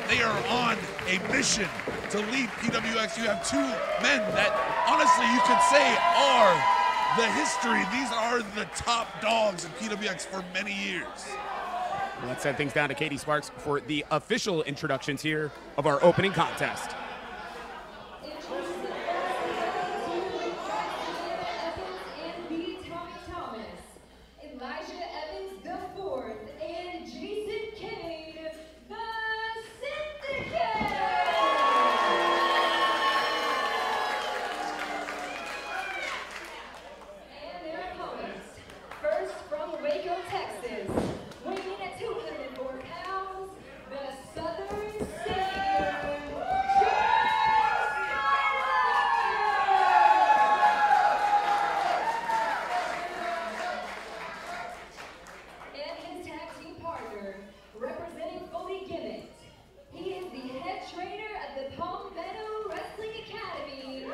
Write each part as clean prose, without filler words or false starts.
they are on a mission to lead PWX. You have two men that, honestly, you could say are the history. These are the top dogs in PWX for many years. Well, let's send things down to Katie Sparks for the official introductions here of our opening contest. Representing Colby Gibbs, he is the head trainer at the Palmetto Wrestling Academy.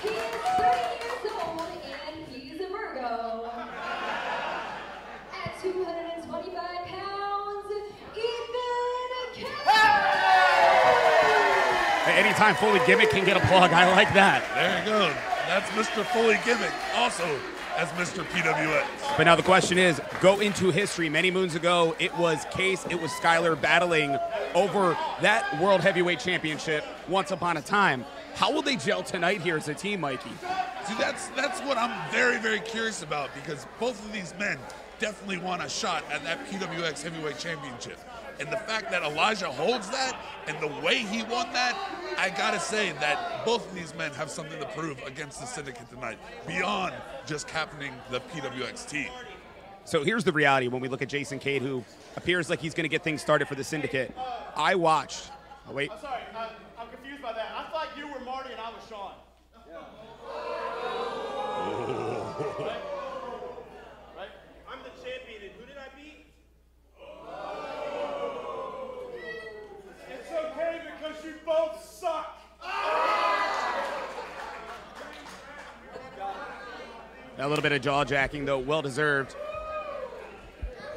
He is 30 years old and he's a Virgo. At 225 pounds, Ethan Cade. Hey, anytime Foley Gimmick can get a plug, I like that. There you go. That's Mr. Foley Gimmick, also as Mr. PWX. But now the question is, go into history. Many moons ago, it was Case, it was Skyler battling over that World Heavyweight Championship once upon a time. How will they gel tonight here as a team, Mikey? See, that's what I'm very, very curious about, because both of these men definitely want a shot at that PWX Heavyweight Championship. And the fact that Elijah holds that and the way he won that, I gotta say that both of these men have something to prove against the Syndicate tonight, beyond just captaining the PWX team. So here's the reality when we look at Jason Cade, who appears like he's gonna get things started for the Syndicate. I watched, oh wait. I'm sorry, I'm confused by that. I thought you were Marty and I was Sean. Yeah. Right? Right? I'm the champion, and who did I beat? It's okay because you both suck. A little bit of jaw-jacking, though, well-deserved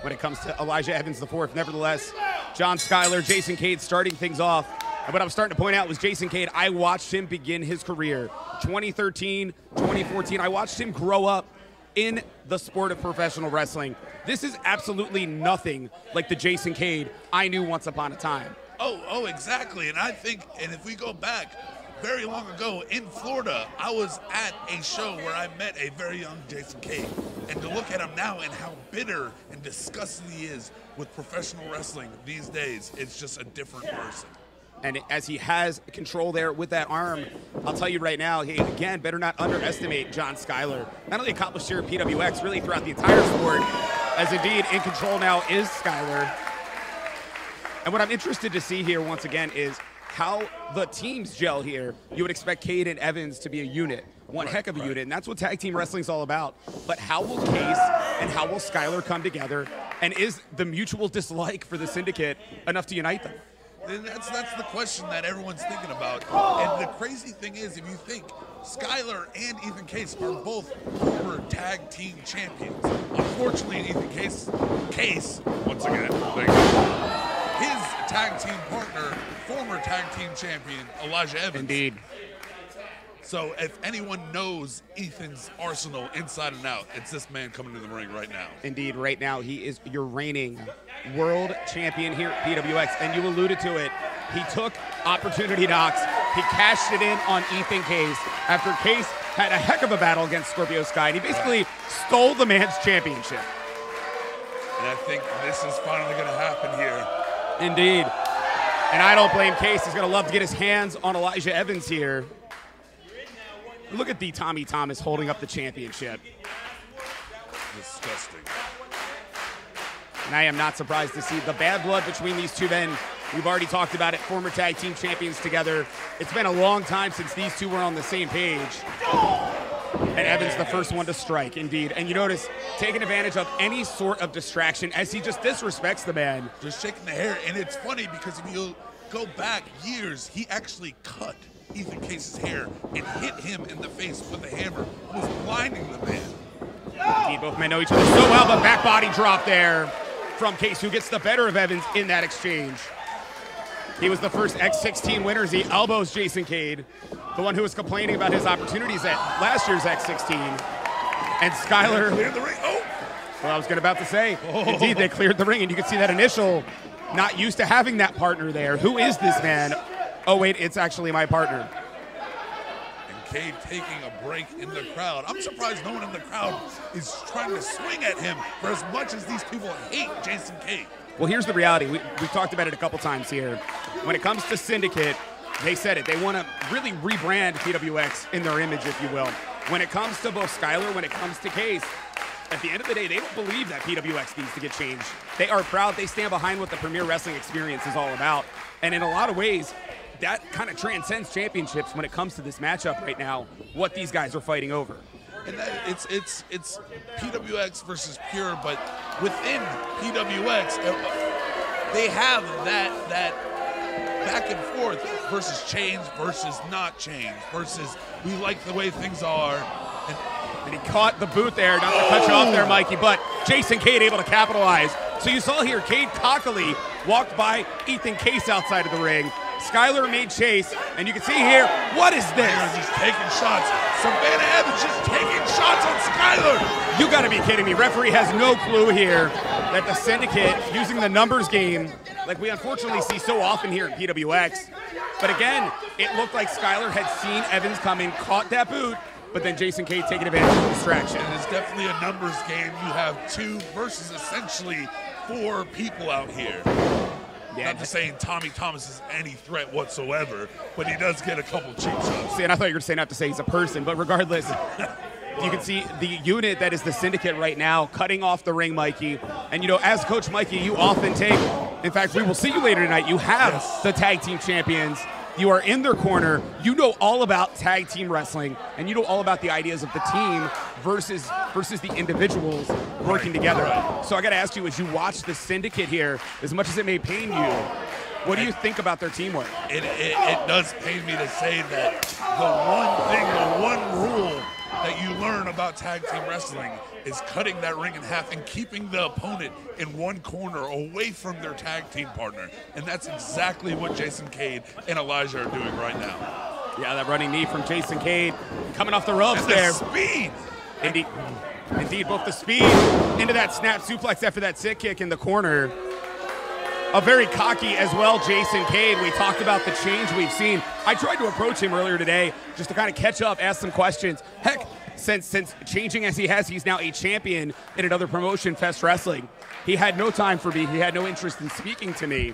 when it comes to Elijah Evans IV. Nevertheless, John Skyler, Jason Cade starting things off. And what I'm starting to point out was Jason Cade, I watched him begin his career. 2013, 2014, I watched him grow up in the sport of professional wrestling. This is absolutely nothing like the Jason Cade I knew once upon a time. Oh, exactly. And I think, and if we go back very long ago in Florida, I was at a show where I met a very young Jason Cade. And to look at him now and how bitter and disgusted he is with professional wrestling these days, it's just a different person. And as he has control there with that arm, I'll tell you right now, he, again, better not underestimate John Skyler. Not only accomplished here at PWX, really throughout the entire sport, as indeed in control now is Skyler. And what I'm interested to see here, once again, is how the teams gel here. You would expect Cade and Evans to be a unit, one heck of a unit, and that's what tag team wrestling's all about. But how will Case and how will Skyler come together? And is the mutual dislike for the Syndicate enough to unite them? And that's the question that everyone's thinking about. And the crazy thing is, if you think, Skyler and Ethan Case are both former tag team champions. Unfortunately, Ethan Case, once again, his tag team partner, former tag team champion, Elijah Evans. Indeed. So if anyone knows Ethan's arsenal inside and out, it's this man coming to the ring right now. Indeed, right now he is your reigning world champion here at PWX, and you alluded to it. He took opportunity knocks. He cashed it in on Ethan Case after Case had a heck of a battle against Scorpio Sky, and he basically stole the man's championship. And I think this is finally going to happen here. Indeed. And I don't blame Case. He's going to love to get his hands on Elijah Evans here. Look at the Tommy Thomas holding up the championship. Disgusting. And I am not surprised to see the bad blood between these two men. We've already talked about it, former tag team champions together. It's been a long time since these two were on the same page. And Evans the first one to strike, indeed. And you notice, taking advantage of any sort of distraction as he just disrespects the man. Just shaking the hair. And it's funny because if you go back years, he actually cut Ethan Case's hair and hit him in the face with a hammer, was blinding the man. Indeed, both men know each other so well, but back body drop there. from Case, who gets the better of Evans in that exchange. He was the first X16 winner as he elbows Jason Cade, the one who was complaining about his opportunities at last year's X16. And Skyler cleared the ring. Oh! Well, I was about to say, indeed, they cleared the ring, and you can see that initial, not used to having that partner there. Who is this man? Oh, wait, it's actually my partner. And Cade taking a break in the crowd. I'm surprised no one in the crowd is trying to swing at him for as much as these people hate Jason Cade. Well, here's the reality. We've talked about it a couple times here. When it comes to Syndicate, they said it. They want to really rebrand PWX in their image, if you will. When it comes to both Skyler, when it comes to Case, at the end of the day, they don't believe that PWX needs to get changed. They are proud. They stand behind what the Premier Wrestling Experience is all about. And in a lot of ways, that kind of transcends championships when it comes to this matchup right now, what these guys are fighting over. And that it's PWX versus Pure, but within PWX, they have that back and forth versus change versus not change versus we like the way things are. And he caught the boot there, not to cut you off there, Mikey, but Jason Cade able to capitalize. So you saw here, Cade cockily walked by Ethan Case outside of the ring. Skyler made chase, and you can see here, what is this? He's taking shots. Savannah Evans just taking shots on Skyler. You gotta be kidding me. Referee has no clue here that the Syndicate, using the numbers game, like we unfortunately see so often here at PWX. But again, it looked like Skyler had seen Evans coming, caught that boot, but then Jason Cade taking advantage of the distraction. And it's definitely a numbers game. You have 2 versus essentially 4 people out here. Yeah, not to saying Tommy Thomas is any threat whatsoever, but he does get a couple cheap shots. See, and I thought you were saying not to say he's a person, but regardless, you can see the unit that is the Syndicate right now cutting off the ring, Mikey. And, you know, as Coach Mikey, you often take, in fact, we will see you later tonight, you have the tag team champions. You are in their corner. You know all about tag team wrestling, and you know all about the ideas of the team versus the individuals working together. So I got to ask you, as you watch the Syndicate here, as much as it may pain you, what do you think about their teamwork? It does pain me to say that the one rule that you learn about tag team wrestling is cutting that ring in half and keeping the opponent in one corner away from their tag team partner. And that's exactly what Jason Cade and Elijah are doing right now. Yeah, that running knee from Jason Cade coming off the ropes and there. The speed. Indeed, both the speed into that snap suplex after that sit kick in the corner. A very cocky as well, Jason Cade. We talked about the change we've seen. I tried to approach him earlier today just to kind of catch up, ask some questions. Heck, since changing as he has, he's now a champion in another promotion, Fest Wrestling. He had no time for me. He had no interest in speaking to me.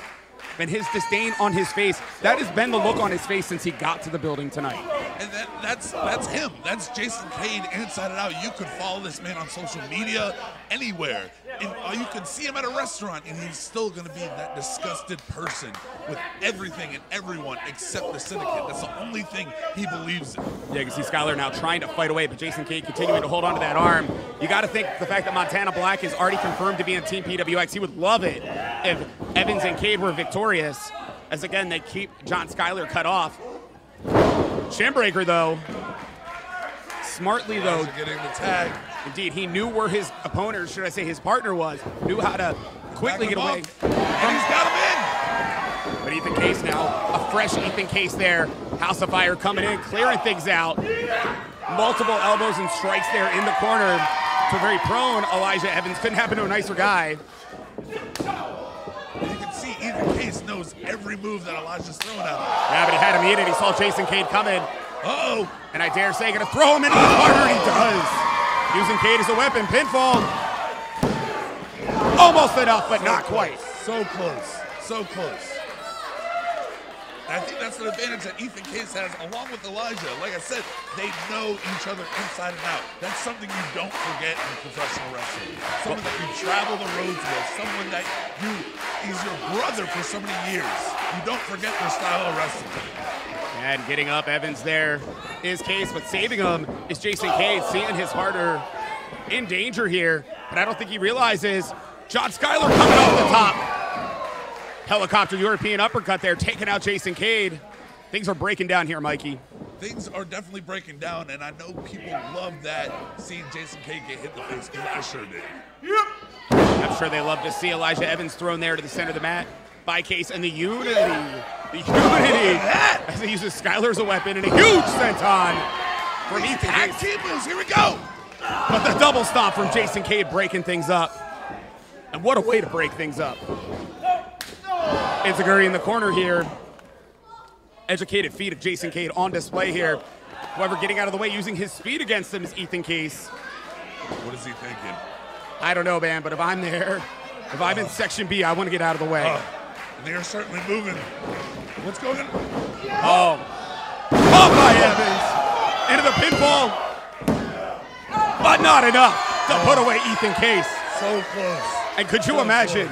And his disdain on his face, that has been the look on his face since he got to the building tonight. And that's him. That's Jason Cade inside and out. You could follow this man on social media, anywhere. And you can see him at a restaurant, and he's still going to be that disgusted person with everything and everyone except the Syndicate. That's the only thing he believes in. Yeah, you can see Skyler now trying to fight away, but Jason Cade continuing to hold on to that arm. You got to think the fact that Montana Black is already confirmed to be in Team PWX, he would love it if Evans and Cade were victorious, as again, they keep John Skyler cut off. Shinbreaker, though. Smartly, though. Getting the tag. Indeed, he knew where his opponent, or should I say his partner was, knew how to quickly get away. And he's got him in. But Ethan Case now, a fresh Ethan Case there. House of Fire coming in, clearing things out. Multiple elbows and strikes there in the corner to a very prone Elijah Evans. Couldn't happen to a nicer guy. You can see Ethan Case knows every move that Elijah's throwing at him. Yeah, but he had him eaten. He saw Jason Cade coming. Uh-oh. And I dare say, gonna throw him into the corner, and he does. Using Cade as a weapon, pinfall. Almost enough, but not quite. So close, so close. And I think that's an advantage that Ethan Case has along with Elijah. Like I said, they know each other inside and out. That's something you don't forget in professional wrestling. Someone that you travel the roads with, someone that he's your brother for so many years. You don't forget their style of wrestling. And getting up Evans there is Case, but saving him is Jason Cade, seeing his partner in danger here. But I don't think he realizes John Skyler coming off the top. Helicopter European uppercut there, taking out Jason Cade. Things are breaking down here, Mikey. Things are definitely breaking down, and I know people love that, seeing Jason Cade get hit in the face, because I sure did. I'm sure they love to see Elijah Evans thrown there to the center of the mat by Case, and the unity as he uses Skyler as a weapon, and a huge senton from Ethan Tag Case. team moves, here we go. But the double stomp from Jason Cade breaking things up. And what a way to break things up. Enziguri in the corner here. Educated feet of Jason Cade on display here. However, getting out of the way, using his speed against him is Ethan Case. What is he thinking? I don't know, man, but if I'm there, if I'm in Section B, I want to get out of the way. They are certainly moving. What's going on? Oh. Caught by Evans. Into the pinfall. But not enough to put away Ethan Case. So close. And could you imagine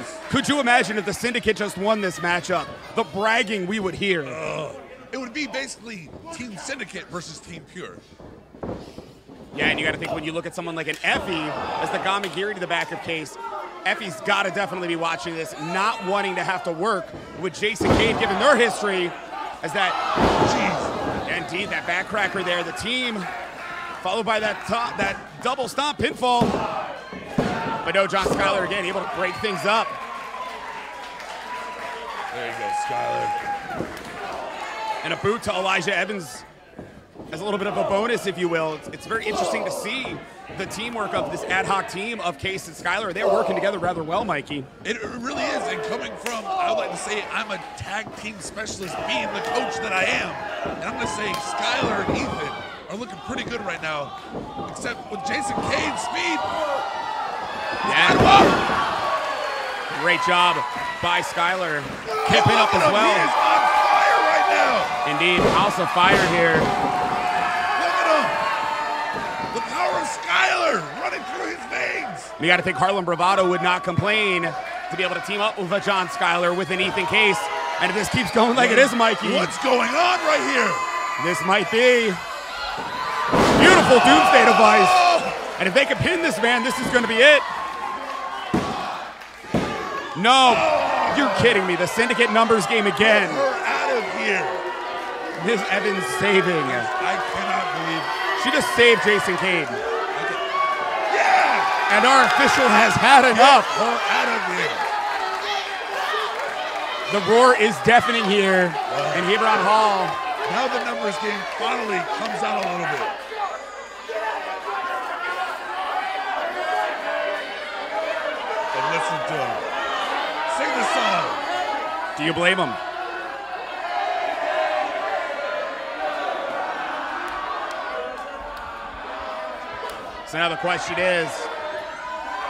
if the Syndicate just won this matchup? The bragging we would hear. It would be basically Team Syndicate versus Team Pure. Yeah, and you got to think when you look at someone like an Effie as the Gamagiri to the back of Case, Effie's got to definitely be watching this, not wanting to have to work with Jason Cade, given their history, as that, indeed, that backcracker there, the team, followed by that double stomp pinfall. But no, John Skyler again able to break things up. There you go, Skyler. And a boot to Elijah Evans as a little bit of a bonus, if you will. It's very interesting to see the teamwork of this ad hoc team of Case and Skyler. They're working together rather well, Mikey. It really is, and coming from, I would like to say, I'm a tag team specialist, being the coach that I am. And I'm going to say Skyler and Ethan are looking pretty good right now, except with Jason Cade's speed. Yeah. Great job by Skyler. Kipping up as well. He is on fire right now. Indeed, House of Fire here. Look at him. The power of Skyler running through his veins. You got to think Harlem Bravado would not complain to be able to team up with a John Skyler with an Ethan Case. And if this keeps going like it is, Mikey. What's going on right here? This might be beautiful doomsday device. And if they can pin this man, this is going to be it. No, you're kidding me. The Syndicate numbers game again. We're out of here. Ms. Evans saving. I cannot believe. She just saved Jason Cade. Yeah! And our official has had enough. Get her out of here. The roar is deafening here in Hebron Hall. Now the numbers game finally comes out a little bit. And listen to him. Sing the song. Do you blame him? So now the question is,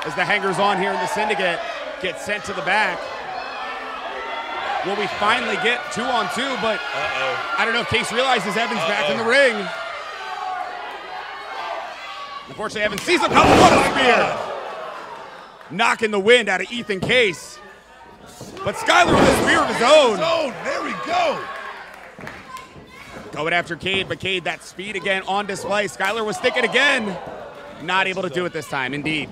as the hangers on here in the Syndicate get sent to the back, will we finally get 2-on-2? But I don't know if Case realizes Evans back in the ring. Unfortunately, Evans sees him coming. What a spear! Knocking the wind out of Ethan Case. But Skyler with a spear of his own. There we go. Going after Cade, but Cade, that speed again on display. Skyler was sticking again. Not able to do it this time, indeed.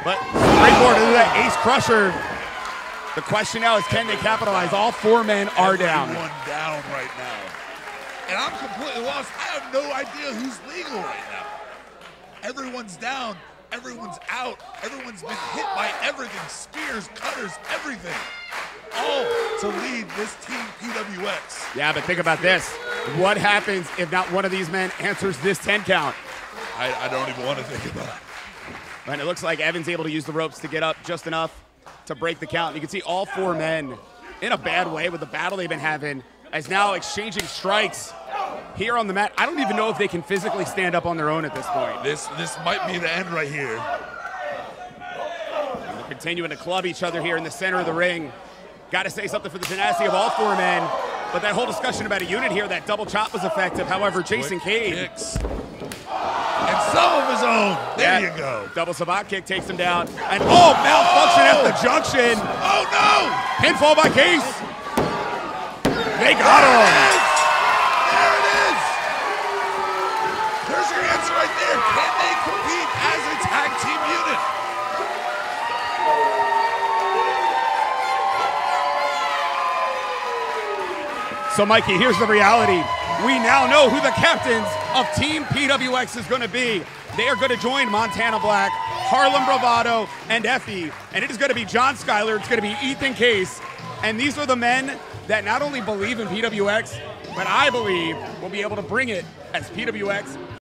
But springboard into that ace crusher. The question now is, can they capitalize? All four men are down. Everyone down right now. And I'm completely lost. I have no idea who's legal right now. Everyone's down. Everyone's out. Everyone's been hit by everything. Spears, cutters, everything. All to lead this team PWX. Yeah, but think about this. What happens if not one of these men answers this 10 count? I don't even want to think about it. And it looks like Evans able to use the ropes to get up just enough to break the count. You can see all four men in a bad way with the battle they've been having, as now exchanging strikes here on the mat. I don't even know if they can physically stand up on their own at this point. This might be the end right here. And they're continuing to club each other here in the center of the ring. Got to say something for the tenacity of all four men. But that whole discussion about a unit here, that double chop was effective. However, Jason Cade. Kicks. And some of his own. There you go. Double sabot kick takes him down. And malfunction at the junction. Oh no! Pinfall by Case. They got him. There it is. There's your answer right there. Can they compete as a tag team unit? So, Mikey, here's the reality. We now know who the captains of Team PWX is going to be. They are going to join Montana Black, Harlem Bravado, and Effie. And it is going to be John Skyler. It's going to be Ethan Case. And these are the men that not only believe in PWX, but I believe will be able to bring it as PWX